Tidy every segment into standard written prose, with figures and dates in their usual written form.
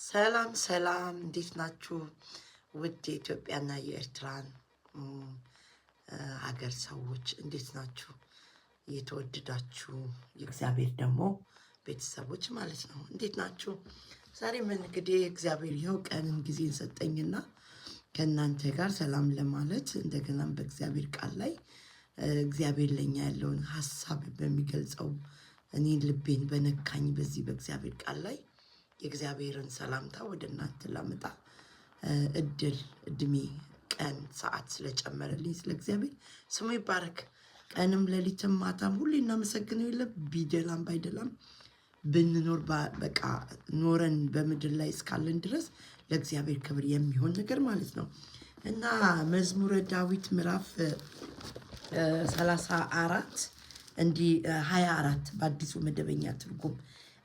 ሰላም ሰላም፣ እንዴት ናችሁ? ውድ የኢትዮጵያና የኤርትራን ሀገር ሰዎች እንዴት ናችሁ? የተወደዳችሁ የእግዚአብሔር ደግሞ ቤተሰቦች ማለት ነው፣ እንዴት ናችሁ? ዛሬም እንግዲህ እግዚአብሔር ይኸው ቀንን ጊዜን ሰጠኝና ከእናንተ ጋር ሰላም ለማለት እንደገናም በእግዚአብሔር ቃል ላይ እግዚአብሔር ለኛ ያለውን ሀሳብ በሚገልጸው እኔን ልቤን በነካኝ በዚህ በእግዚአብሔር ቃል ላይ የእግዚአብሔርን ሰላምታ ወደ እናንተ ላመጣ እድሜ ቀን ሰዓት ስለጨመረልኝ ስለ እግዚአብሔር ስሙ ይባረክ። ቀንም ሌሊትም ማታም ሁሌ እናመሰግነው የለም ቢደላም ባይደላም ብንኖር በቃ ኖረን በምድር ላይ እስካለን ድረስ ለእግዚአብሔር ክብር የሚሆን ነገር ማለት ነው። እና መዝሙረ ዳዊት ምዕራፍ 34 እንዲህ 24 በአዲሱ መደበኛ ትርጉም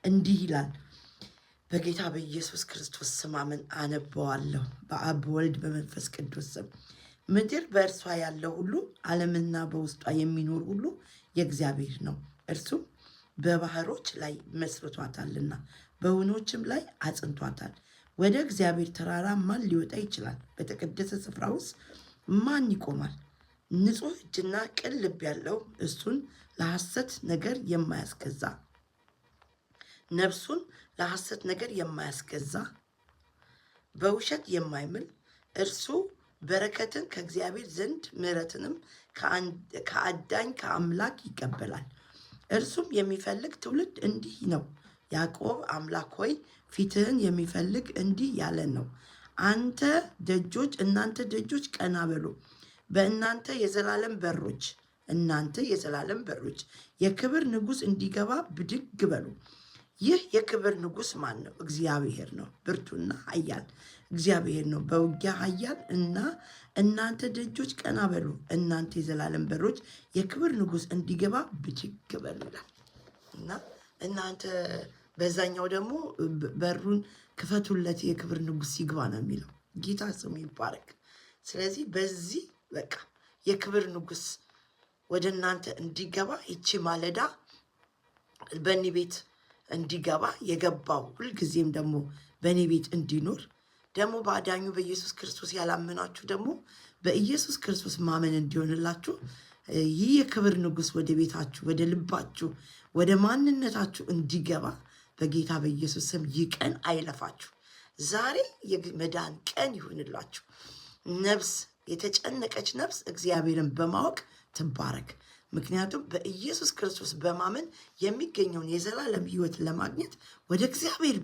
እንዲህ ይላል። በጌታ በኢየሱስ ክርስቶስ ስም አነበዋለሁ። በአብ በወልድ በመንፈስ ቅዱስ ስም። ምድር በእርሷ ያለው ሁሉ ዓለምና በውስጧ የሚኖር ሁሉ የእግዚአብሔር ነው። እርሱም በባህሮች ላይ መስርቷታልና በወንዞችም ላይ አጽንቷታል። ወደ እግዚአብሔር ተራራ ማን ሊወጣ ይችላል? በተቀደሰ ስፍራ ውስጥ ማን ይቆማል? ንጹሕ እጅና ቅን ልብ ያለው እሱን ለሐሰት ነገር የማያስገዛ ነፍሱን ለሐሰት ነገር የማያስገዛ በውሸት የማይምል እርሱ በረከትን ከእግዚአብሔር ዘንድ ምሕረትንም ከአዳኝ ከአምላክ ይቀበላል። እርሱም የሚፈልግ ትውልድ እንዲህ ነው። ያዕቆብ አምላክ ሆይ ፊትህን የሚፈልግ እንዲህ ያለ ነው። እናንተ ደጆች ቀና በሉ፣ በእናንተ የዘላለም በሮች የክብር ንጉሥ እንዲገባ ብድግ በሉ። ይህ የክብር ንጉሥ ማን ነው? እግዚአብሔር ነው። ብርቱና ኃያል እግዚአብሔር ነው፣ በውጊያ ኃያል እና እናንተ ደጆች ቀና በሉ፣ እናንተ የዘላለም በሮች የክብር ንጉሥ እንዲገባ ብድግ በሉ ይላል። እና እናንተ በዛኛው ደግሞ በሩን ክፈቱለት የክብር ንጉሥ ይግባ ነው የሚለው። ጌታ ስሙ ይባረክ። ስለዚህ በዚህ በቃ የክብር ንጉሥ ወደ እናንተ እንዲገባ ይቺ ማለዳ በእኔ ቤት እንዲገባ የገባው ሁልጊዜም ደግሞ በእኔ ቤት እንዲኖር ደግሞ በአዳኙ በኢየሱስ ክርስቶስ ያላመናችሁ ደግሞ በኢየሱስ ክርስቶስ ማመን እንዲሆንላችሁ ይህ የክብር ንጉሥ ወደ ቤታችሁ፣ ወደ ልባችሁ፣ ወደ ማንነታችሁ እንዲገባ በጌታ በኢየሱስ ስም ይህ ቀን አይለፋችሁ። ዛሬ የመዳን ቀን ይሁንላችሁ። ነፍስ የተጨነቀች ነፍስ እግዚአብሔርን በማወቅ ትባረክ። ምክንያቱም በኢየሱስ ክርስቶስ በማመን የሚገኘውን የዘላለም ሕይወት ለማግኘት ወደ እግዚአብሔር